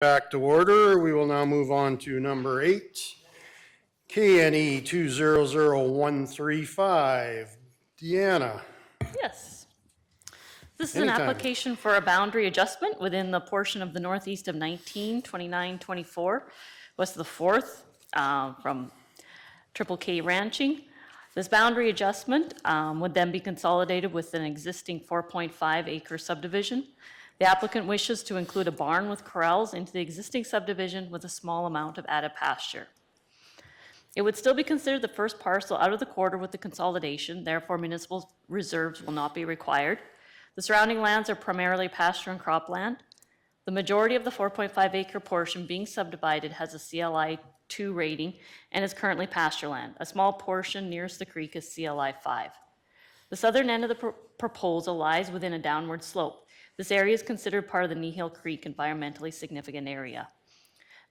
Back to order. We will now move on to number 8, KNE 200135. Deanna. Yes. This is Anytime. an application for a boundary adjustment within the portion of the northeast of 1929-24, west of the 4th, from Triple K Ranching. This boundary adjustment would then be consolidated with an existing 4.5 acre subdivision. The applicant wishes to include a barn with corrals into the existing subdivision with a small amount of added pasture. It would still be considered the first parcel out of the quarter with the consolidation, therefore municipal reserves will not be required. The surrounding lands are primarily pasture and cropland. The majority of the 4.5 acre portion being subdivided has a CLI 2 rating and is currently pasture land. A small portion nearest the creek is CLI 5. The southern end of the proposal lies within a downward slope. This area is considered part of the Kneehill Creek environmentally significant area.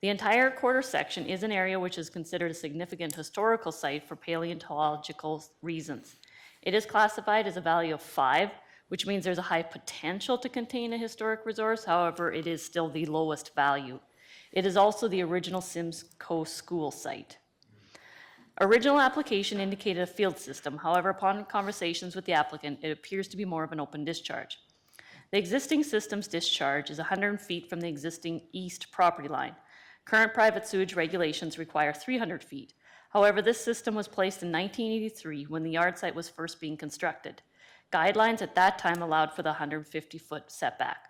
The entire quarter section is an area which is considered a significant historical site for paleontological reasons. It is classified as a value of 5, which means there's a high potential to contain a historic resource. However, it is still the lowest value. It is also the original Simcoe School site. Original application indicated a field system. However, upon conversations with the applicant, it appears to be more of an open discharge. The existing system's discharge is 100 feet from the existing east property line. Current private sewage regulations require 300 feet. However, this system was placed in 1983 when the yard site was first being constructed. Guidelines at that time allowed for the 150-foot setback.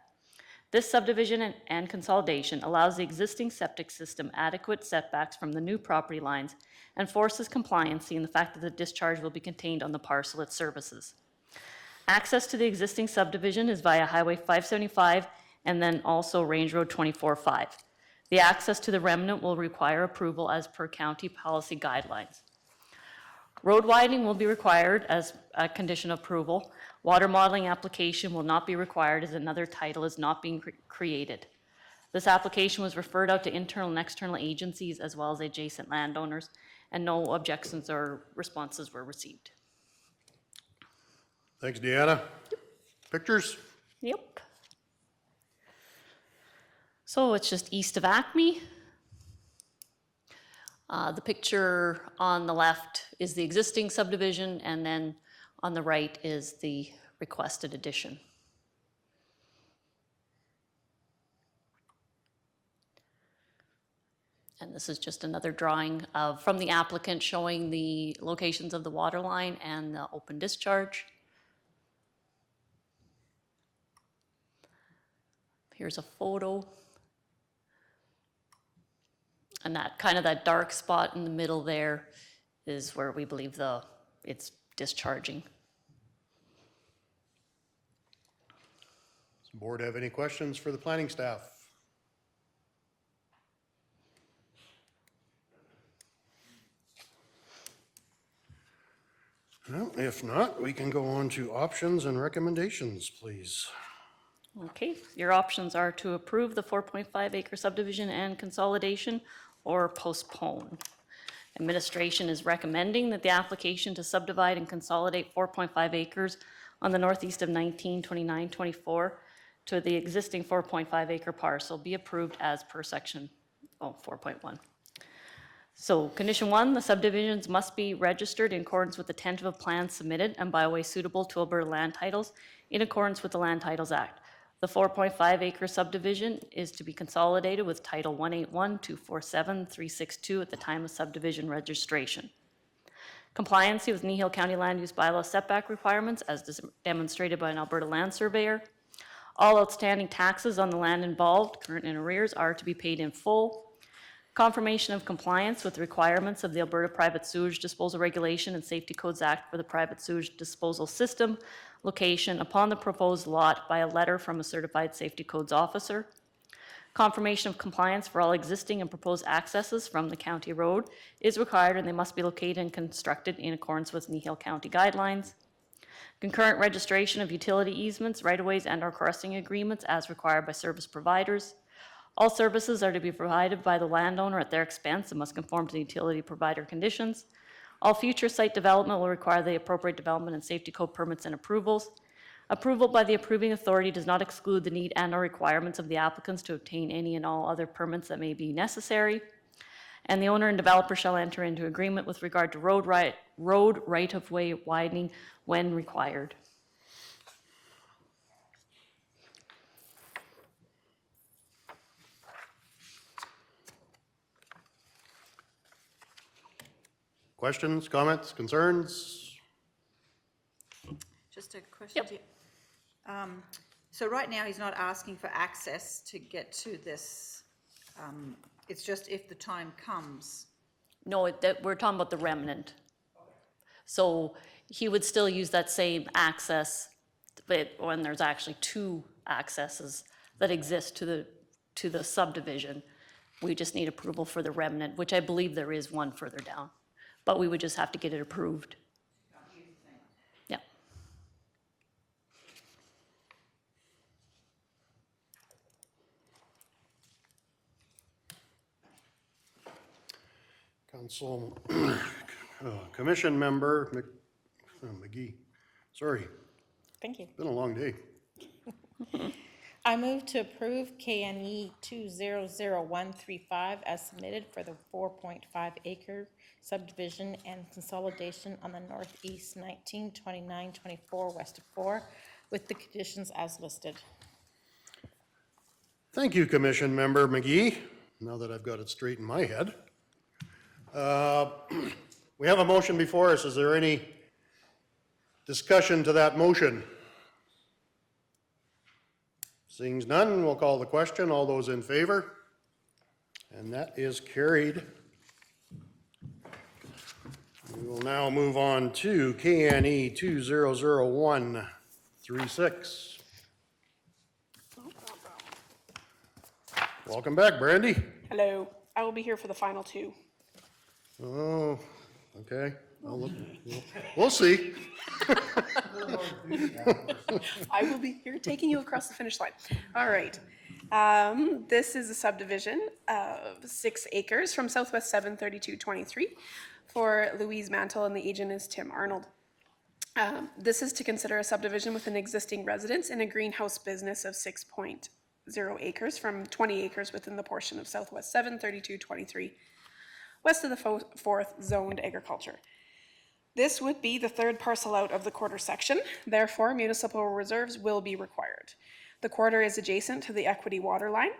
This subdivision and consolidation allows the existing septic system adequate setbacks from the new property lines and forces compliance in the fact that the discharge will be contained on the parcel it services. Access to the existing subdivision is via Highway 575 and then also Range Road 24-5. The access to the remnant will require approval as per county policy guidelines. Road widening will be required as a condition of approval. Water modeling application will not be required as another title is not being created. This application was referred out to internal and external agencies as well as adjacent landowners, and no objections or responses were received. Thanks, Deanna. Yep. Pictures? Yep. So it's just east of Acme. The picture on the left is the existing subdivision, and then on the right is the requested addition. And this is just another drawing from the applicant showing the locations of the water line and the open discharge. Here's a photo. And that kind of that dark spot in the middle there is where we believe it's discharging. Does the board have any questions for the planning staff? Well, if not, we can go on to options and recommendations, please. Okay, your options are to approve the 4.5 acre subdivision and consolidation or postpone. Administration is recommending that the application to subdivide and consolidate 4.5 acres on the northeast of 1929-24 to the existing 4.5 acre parcel be approved as per section 4.1. So condition 1, the subdivisions must be registered in accordance with the tentative plan submitted and by a way suitable to Alberta land titles in accordance with the Land Titles Act. The 4.5 acre subdivision is to be consolidated with Title 181-247-362 at the time of subdivision registration. Compliancy with Kneehill County Land Use Bylaw setback requirements as demonstrated by an Alberta land surveyor. All outstanding taxes on the land involved, current and arrears, are to be paid in full. Confirmation of compliance with the requirements of the Alberta Private Sewage Disposal Regulation and Safety Codes Act for the private sewage disposal system location upon the proposed lot by a letter from a certified safety codes officer. Confirmation of compliance for all existing and proposed accesses from the county road is required, and they must be located and constructed in accordance with Kneehill County guidelines. Concurrent registration of utility easements, right-of-ways, and/or crossing agreements as required by service providers. All services are to be provided by the landowner at their expense and must conform to the utility provider conditions. All future site development will require the appropriate development and safety code permits and approvals. Approval by the approving authority does not exclude the need and/or requirements of the applicants to obtain any and all other permits that may be necessary. And the owner and developer shall enter into agreement with regard to road right-of-way widening when required. Questions, comments, concerns? Just a question. Yep. So right now, he's not asking for access to get to this. It's just if the time comes. No, we're talking about the remnant. So he would still use that same access, but when there's actually two accesses that exist to the subdivision, we just need approval for the remnant, which I believe there is one further down. But we would just have to get it approved. Yeah. Council, Commission Member McGee. Sorry, Thank you. been a long day. I move to approve KNE 200135 as submitted for the 4.5 acre subdivision and consolidation on the northeast 1929-24 west of 4 with the conditions as listed. Thank you, Commission Member McGee. Now that I've got it straight in my head. We have a motion before us. Is there any discussion to that motion? Seeing none, we'll call the question. All those in favor? And that is carried. We will now move on to KNE 200136. Welcome back, Brandy. Hello, I will be here for the final two. Oh, okay. We'll see. I will be here taking you across the finish line. All right. This is a subdivision of 6 acres from Southwest 73223 for Louise Mantle, and the agent is Tim Arnold. This is to consider a subdivision with an existing residence in a greenhouse business of 6.0 acres from 20 acres within the portion of Southwest 73223 west of the 4th zoned agriculture. This would be the 3rd parcel out of the quarter section, therefore municipal reserves will be required. The quarter is adjacent to the equity water line.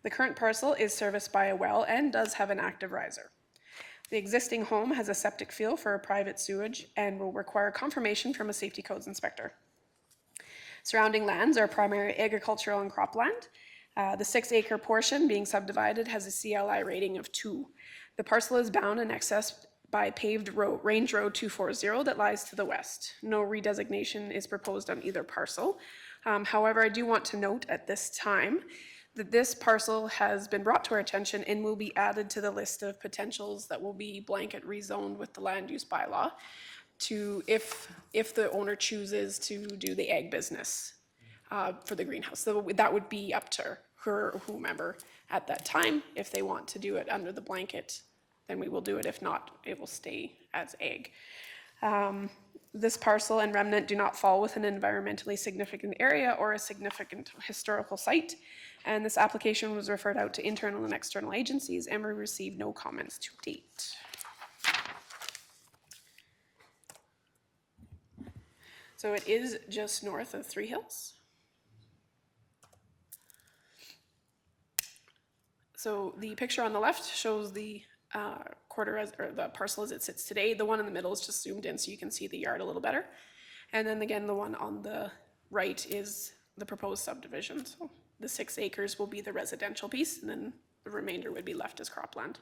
The current parcel is serviced by a well and does have an active riser. The existing home has a septic field for a private sewage and will require confirmation from a safety codes inspector. Surrounding lands are primary agricultural and cropland. The 6 acre portion being subdivided has a CLI rating of 2. The parcel is bound and accessed by paved road, Range Road 240 that lies to the west. No redesignation is proposed on either parcel. However, I do want to note at this time that this parcel has been brought to our attention and will be added to the list of potentials that will be blanket rezoned with the land use bylaw to if the owner chooses to do the ag business for the greenhouse. So that would be up to her or whomever at that time. If they want to do it under the blanket, then we will do it. If not, it will stay as ag. This parcel and remnant do not fall within an environmentally significant area or a significant historical site. And this application was referred out to internal and external agencies and we received no comments to date. So it is just north of Three Hills. So the picture on the left shows the quarter or the parcel as it sits today. The one in the middle is just zoomed in so you can see the yard a little better. And then again, the one on the right is the proposed subdivision. So the 6 acres will be the residential piece, and then the remainder would be left as cropland.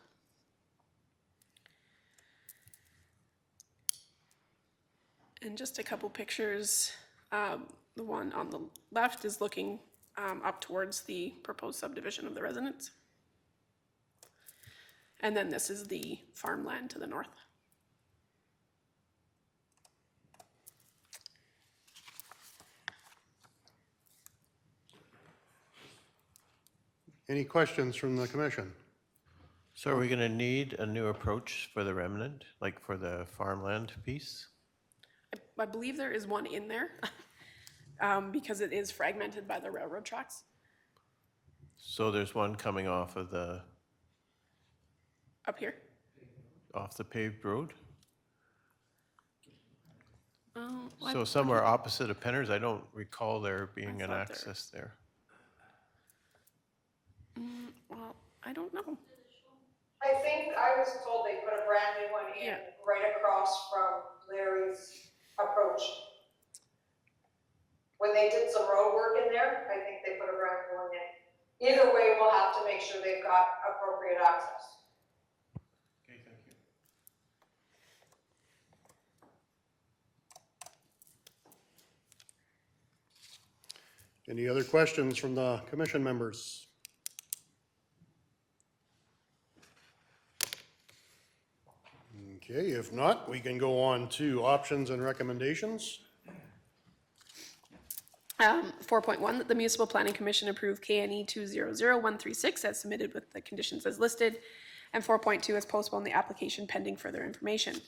And just a couple pictures. The one on the left is looking up towards the proposed subdivision of the residence. And then this is the farmland to the north. Any questions from the commission? So are we going to need a new approach for the remnant, like for the farmland piece? I believe there is one in there. because it is fragmented by the railroad tracks. So there's one coming off of Up here. off the paved road? Oh, So somewhere opposite of Penner's, I don't recall there being an thought there- access there. well, I don't know. I think I was told they put a brand new one in Yeah. right across from Larry's approach. When they did some road work in there, I think they put a brand new one in. Either way, we'll have to make sure they've got appropriate access. Okay, thank you. Any other questions from the commission members? Okay, if not, we can go on to options and recommendations. 4.1, that the Municipal Planning Commission approve KNE 200136 as submitted with the conditions as listed, and 4.2 is postpone the application pending further information.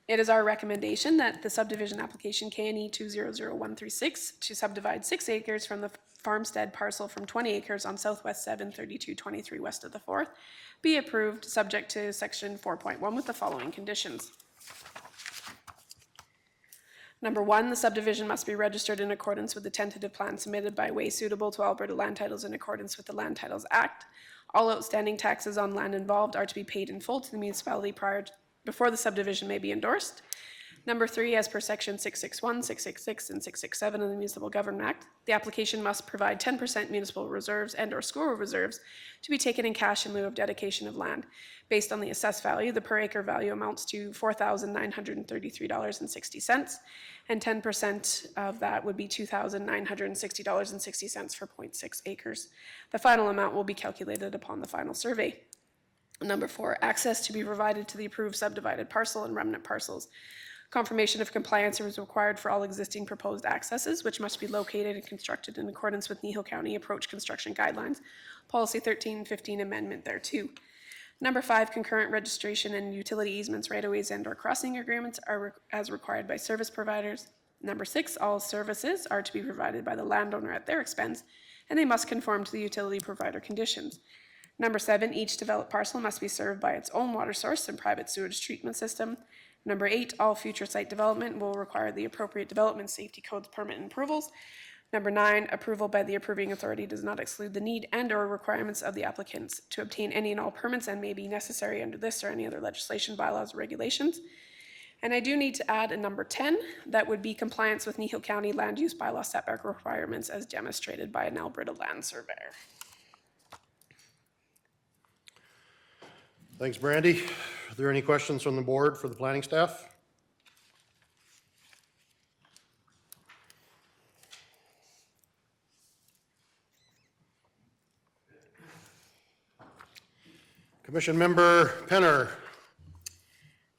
It is our recommendation that the subdivision application KNE 200136 to subdivide 6 acres from the farmstead parcel from 20 acres on Southwest 73223 west of the 4th be approved, subject to section 4.1 with the following conditions. Number 1, the subdivision must be registered in accordance with the tentative plan submitted by way suitable to Alberta Land Titles in accordance with the Land Titles Act. All outstanding taxes on land involved are to be paid in full to the municipality before the subdivision may be endorsed. Number 3, as per section 661, 666, and 667 of the Municipal Government Act, the application must provide 10% municipal reserves and/or school reserves to be taken in cash in lieu of dedication of land. Based on the assessed value, the per acre value amounts to $4,933.60, and 10% of that would be $2,960.60 for 0.6 acres. The final amount will be calculated upon the final survey. Number 4, access to be provided to the approved subdivided parcel and remnant parcels. Confirmation of compliance is required for all existing proposed accesses, which must be located and constructed in accordance with Kneehill County Approach Construction Guidelines, Policy 1315 Amendment thereto. Number 5, concurrent registration and utility easements, right-of-ways, and/or crossing agreements are as required by service providers. Number 6, all services are to be provided by the landowner at their expense, and they must conform to the utility provider conditions. Number 7, each developed parcel must be served by its own water source and private sewage treatment system. Number 8, all future site development will require the appropriate development safety codes, permit, and approvals. Number 9, approval by the approving authority does not exclude the need and/or requirements of the applicants to obtain any and all permits and may be necessary under this or any other legislation, bylaws, or regulations. And I do need to add a number 10, that would be compliance with Kneehill County land use bylaw setback requirements as demonstrated by an Alberta land surveyor. Thanks, Brandy. Are there any questions from the board for the planning staff? Commission member Penner.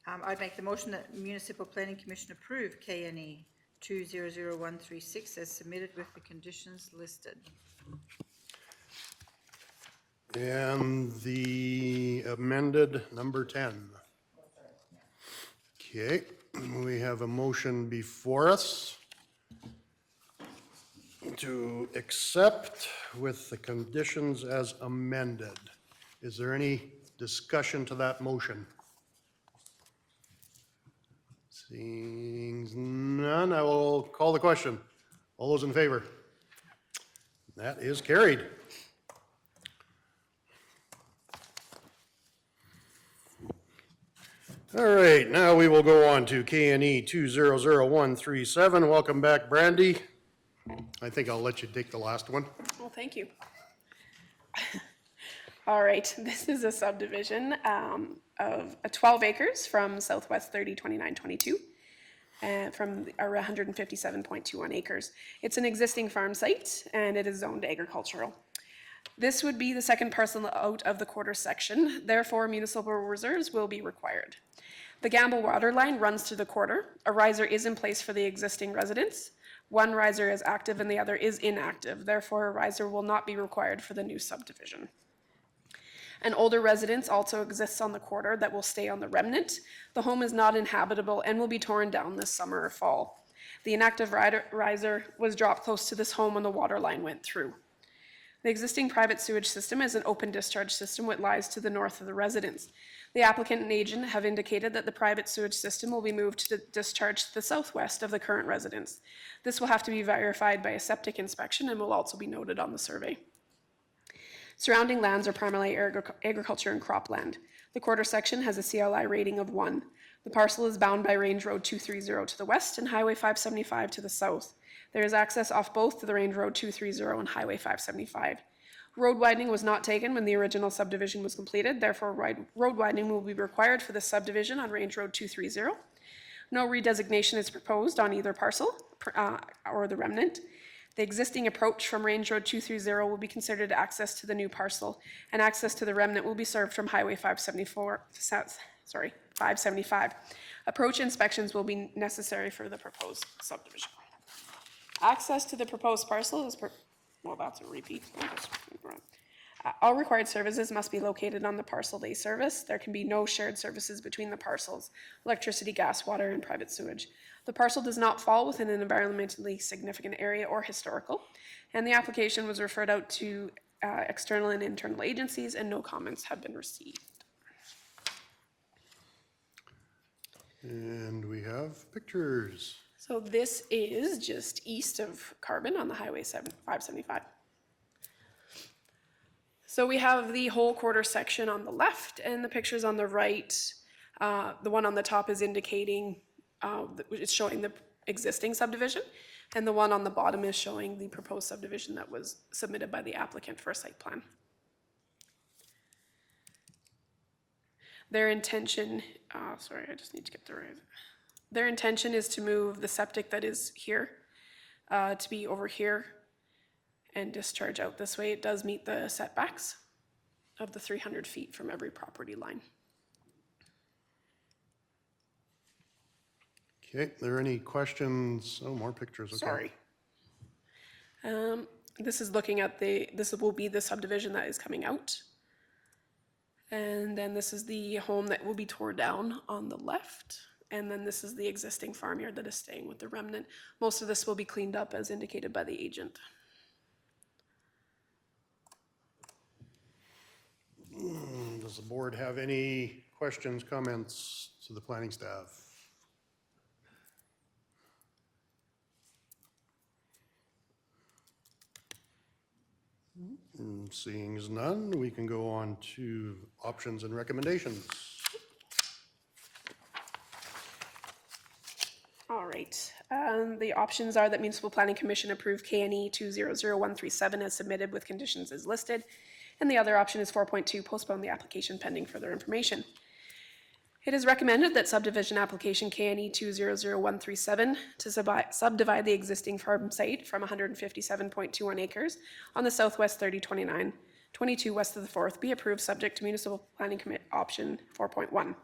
I'd make the motion that Municipal Planning Commission approve KNE 200136 as submitted with the conditions listed. And the amended number 10. Okay, we have a motion before us to accept with the conditions as amended. Is there any discussion to that motion? Seeing none, I will call the question. All those in favor? That is carried. All right, now we will go on to KNE 200137. Welcome back, Brandy. I think I'll let you take the last one. Well, thank you. All right, this is a subdivision of 12 acres from Southwest 302922 and from 157.21 acres. It's an existing farm site and it is zoned agricultural. This would be the second parcel out of the quarter section, therefore municipal reserves will be required. The Gamble water line runs through the quarter. A riser is in place for the existing residents. One riser is active and the other is inactive, therefore a riser will not be required for the new subdivision. An older residence also exists on the quarter that will stay on the remnant. The home is not inhabitable and will be torn down this summer or fall. The inactive riser was dropped close to this home when the water line went through. The existing private sewage system is an open discharge system which lies to the north of the residence. The applicant and agent have indicated that the private sewage system will be moved to discharge to the southwest of the current residence. This will have to be verified by a septic inspection and will also be noted on the survey. Surrounding lands are primarily agriculture and cropland. The quarter section has a CLI rating of 1. The parcel is bound by Range Road 230 to the west and Highway 575 to the south. There is access off both to the Range Road 230 and Highway 575. Road widening was not taken when the original subdivision was completed, therefore road widening will be required for the subdivision on Range Road 230. No redesignation is proposed on either parcel or the remnant. The existing approach from Range Road 230 will be considered access to the new parcel, and access to the remnant will be served from Highway 575. Approach inspections will be necessary for the proposed subdivision. Access to the proposed parcel is, well, that's a repeat. All required services must be located on the parcel they service. There can be no shared services between the parcels: electricity, gas, water, and private sewage. The parcel does not fall within an environmentally significant area or historical, and the application was referred out to external and internal agencies, and no comments have been received. And we have pictures. So this is just east of Carbon on the Highway 575. So we have the whole quarter section on the left and the pictures on the right. The one on the top is indicating, it's showing the existing subdivision, and the one on the bottom is showing the proposed subdivision that was submitted by the applicant for a site plan. Their intention, sorry, I just need to get the right. Their intention is to move the septic that is here to be over here and discharge out this way. It does meet the setbacks of the 300 feet from every property line. Okay, there any questions? Oh, more pictures, okay. Sorry. This is looking at this will be the subdivision that is coming out. And then this is the home that will be torn down on the left. And then this is the existing farmyard that is staying with the remnant. Most of this will be cleaned up as indicated by the agent. Does the board have any questions, comments to the planning staff? Seeing as none, we can go on to options and recommendations. All right. The options are that Municipal Planning Commission approve KNE 200137 as submitted with conditions as listed. And the other option is 4.2, postpone the application pending further information. It is recommended that subdivision application KNE 200137 to subdivide the existing farm site from 157.21 acres on the southwest 3029, 22 west of the 4th be approved subject to Municipal Planning Committee option 4.1.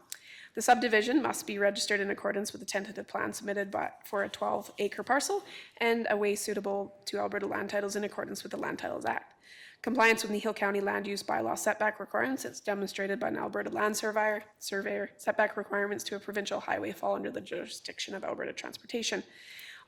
The subdivision must be registered in accordance with the tentative plan submitted for a 12-acre parcel and a way suitable to Alberta land titles in accordance with the Land Titles Act. Compliance with Kneehill County Land Use Bylaw setback requirements is demonstrated by an Alberta land surveyor. Setback requirements to a provincial highway fall under the jurisdiction of Alberta Transportation.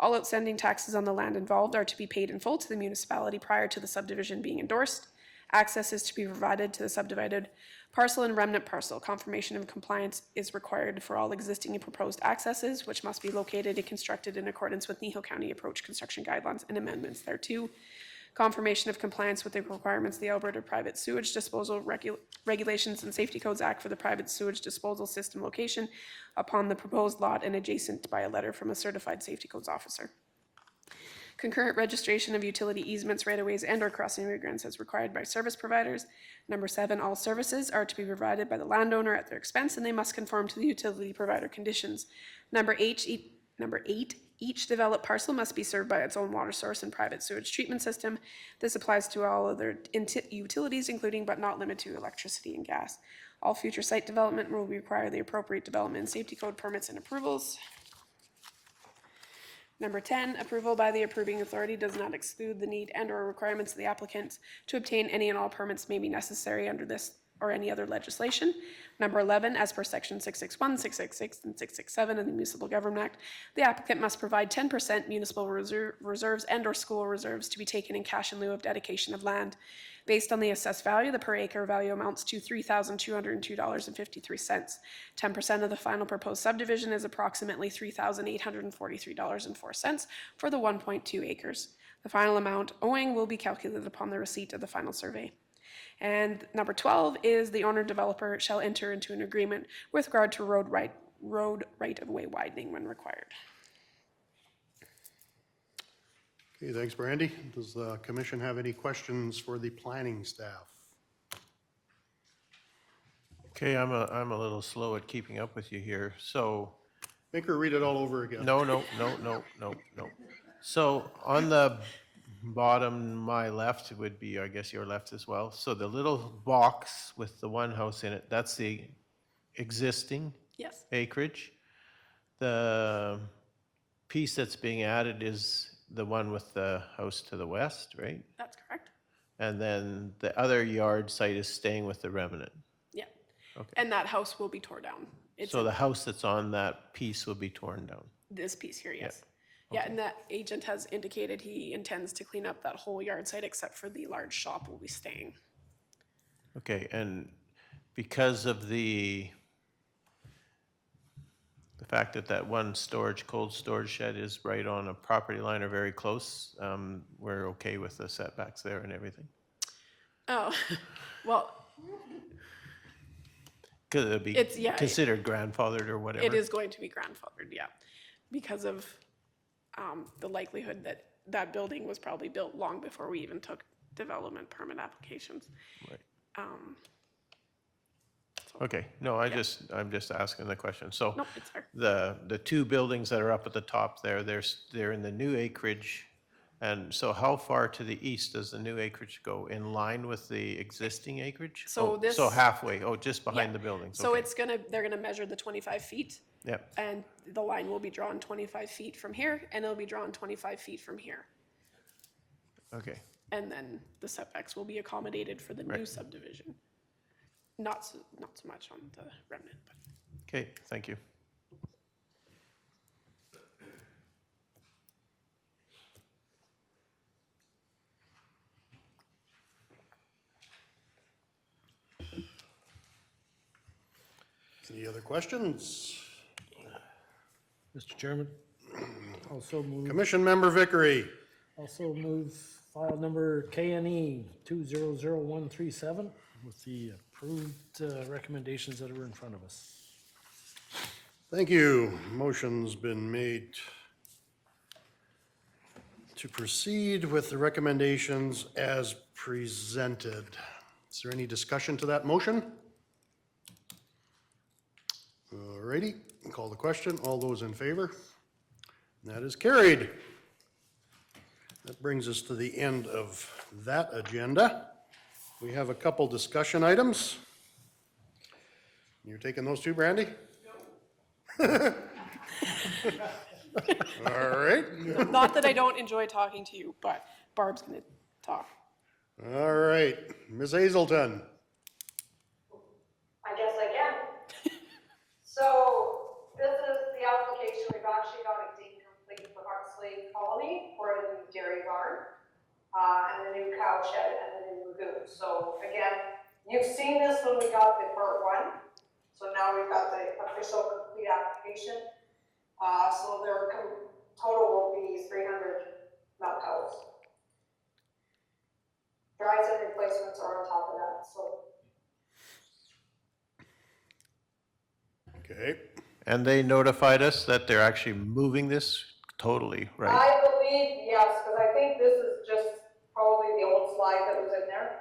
All outstanding taxes on the land involved are to be paid in full to the municipality prior to the subdivision being endorsed. Access is to be provided to the subdivided parcel and remnant parcel. Confirmation of compliance is required for all existing and proposed accesses, which must be located and constructed in accordance with Kneehill County Approach Construction Guidelines and amendments thereto. Confirmation of compliance with the requirements of the Alberta Private Sewage Disposal Regulations and Safety Codes Act for the private sewage disposal system location upon the proposed lot and adjacent by a letter from a certified safety codes officer. Concurrent registration of utility easements, right-of-ways, and/or crossing egress as required by service providers. Number 7, all services are to be provided by the landowner at their expense, and they must conform to the utility provider conditions. Number 8, each developed parcel must be served by its own water source and private sewage treatment system. This applies to all other utilities, including but not limited to electricity and gas. All future site development will require the appropriate development and safety code permits and approvals. Number 10, approval by the approving authority does not exclude the need and/or requirements of the applicant to obtain any and all permits may be necessary under this or any other legislation. Number 11, as per section 661, 666, and 667 of the Municipal Government Act, the applicant must provide 10% municipal reserves and/or school reserves to be taken in cash in lieu of dedication of land. Based on the assessed value, the per acre value amounts to $3,202.53. 10% of the final proposed subdivision is approximately $3,843.04 for the 1.2 acres. The final amount owing will be calculated upon the receipt of the final survey. And number 12 is the owner developer shall enter into an agreement with regard to road right-of-way widening when required. Okay, thanks, Brandy. Does the commission have any questions for the planning staff? Okay, I'm a little slow at keeping up with you here. So, Make her read it all over again. no. So on the bottom, my left would be, I guess your left as well. So the little box with the one house in it, that's the existing Yes, acreage. The piece that's being added is the one with the house to the west, right? that's correct. And then the other yard site is staying with the remnant. Yeah. Okay. And that house will be torn down. It's So the house that's on that piece will be torn down. this piece here, yes. Yeah, and that agent has indicated he intends to clean up that whole yard site except for the large shop will be staying. Okay, and because of the fact that that one cold storage shed is right on a property line or very close, we're okay with the setbacks there and everything? Oh, well, Because it'd be It's- yeah, considered grandfathered or whatever? it is going to be grandfathered, yeah. Because of the likelihood that that building was probably built long before we even took development permit applications. Right. So- Okay, no, I'm just asking the question. So Nope, it's fair. the two buildings that are up at the top there, they're in the new acreage. And so how far to the east does the new acreage go? In line with the existing acreage? So Oh, this- So halfway, just behind Yeah. the buildings, So okay. they're gonna measure the 25 feet. Yep, And the line will be drawn 25 feet from here, and it'll be drawn 25 feet from here. okay. And then the setbacks will be accommodated for the new Right. subdivision. Not so much on the remnant, but. Okay, thank you. Any other questions? Mr. Chairman, also move file number KNE 200137 with the approved recommendations that are in front of us. Thank you. Motion's been made to proceed with the recommendations as presented. Is there any discussion to that motion? Alrighty, call the question. All those in favor? That is carried. That brings us to the end of that agenda. We have a couple discussion items. You're taking those two, Brandy? No. All right. Not that I don't enjoy talking to you, but Barb's gonna talk. All right, Ms. Hazelton. I guess I can. So this is the application, we've actually got it deemed complete for Huxley Colony for the new dairy barn, and the new cow shed and the new lagoon. So again, you've seen this when we got the part one. So now we've got the official complete application. So their total will be 300 milk cows. Dries and replacements are on top of that, so. Okay, And they notified us that they're actually moving this totally, right? I believe, yes, because I think this is just probably the old slide that was in there.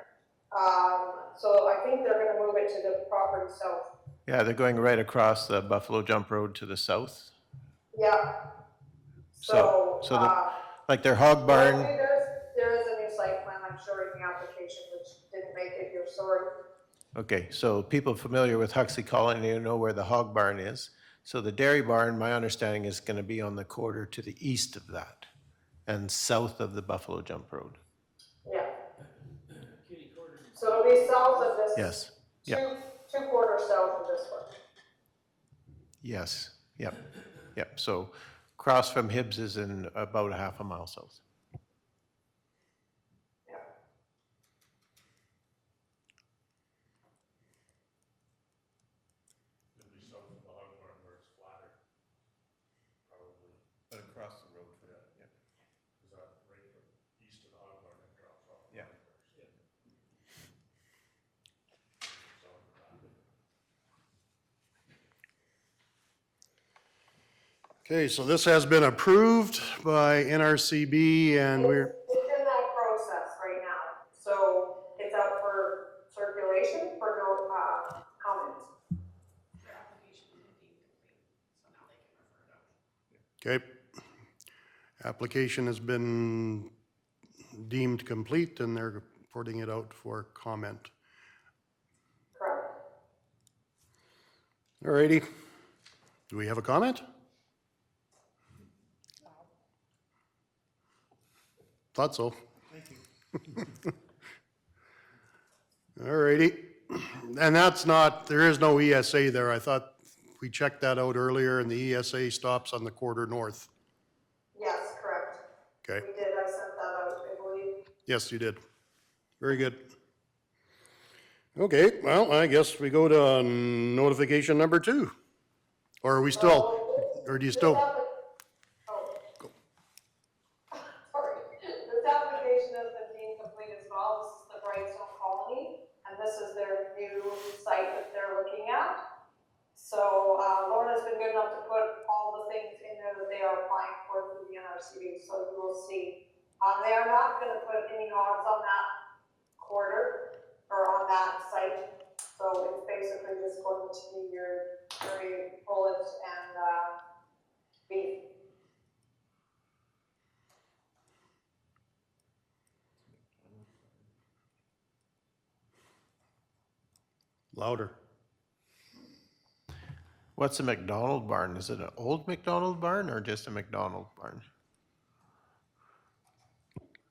So I think they're gonna move it to the property south. Yeah, they're going right across the Buffalo Jump Road to the south. Yeah. So like their hog barn, There is a new site plan, I'm sure, in the application, which didn't make it here, sorry. okay, so people familiar with Huxley Colony know where the hog barn is. So the dairy barn, my understanding, is gonna be on the quarter to the east of that and south of the Buffalo Jump Road. Yeah. So it'll be south of this. Yes, Yeah. Two quarters south of this one. Yes, yep, yep. So across from Hibbs is in about a half a mile south. Yeah. But across the road for that, yeah. Is that right from east of the hog barn that drops off? Yeah. Okay, so this has been approved by NRCB and we're, It's in that process right now, so it's out for circulation for no, comments. okay. Application has been deemed complete and they're putting it out for comment. Correct. All righty. Do we have a comment? Thought so. Thank you. All righty. And that's not, there is no ESA there. I thought we checked that out earlier and the ESA stops on the quarter north. Yes, correct. Okay. We did, I sent that out, I believe. Yes, you did. Very good. Okay, well, I guess we go to notification number 2. Or are we still, or do you still? Sorry, this application has been deemed complete as well. This is the Brightstone Colony, and this is their new site that they're looking at. So, Lorna's been good enough to put all the things in there that they are applying for through the NRCB, so you will see. They are not gonna put any hogs on that quarter, or on that site. So it's basically just going to be your dairy, pullets, and, beef. Louder. What's a McDonald barn? Is it an old McDonald barn or just a McDonald barn?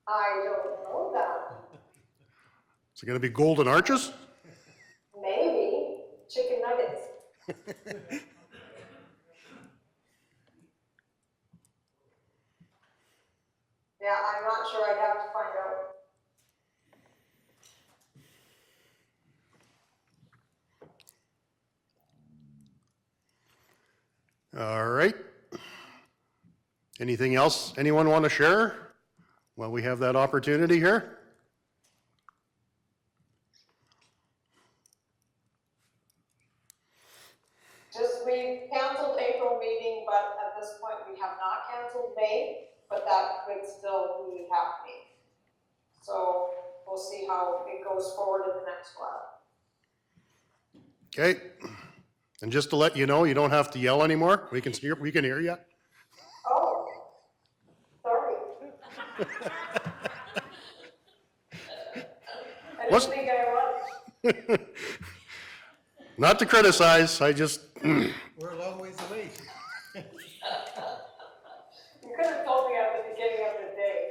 I don't know that. Is it gonna be golden arches? Maybe chicken nuggets. Yeah, I'm not sure. I'd have to find out. All right. Anything else anyone want to share? Well, we have that opportunity here. Just, we canceled April meeting, but at this point, we have not canceled May, but that could still be happening. So we'll see how it goes forward in the next while. Okay. And just to let you know, you don't have to yell anymore. We can hear you. Oh, sorry. I What's- didn't think I was. Not to criticize, I just, We're a long ways away. You could have told me at the beginning of the day.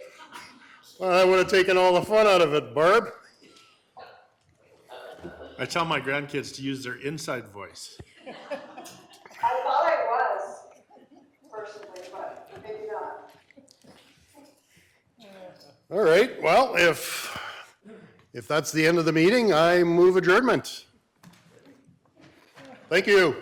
well, I would have taken all the fun out of it, Barb. I tell my grandkids to use their inside voice. I thought I was, personally, but maybe not. All right, well, if that's the end of the meeting, I move adjournment. Thank you.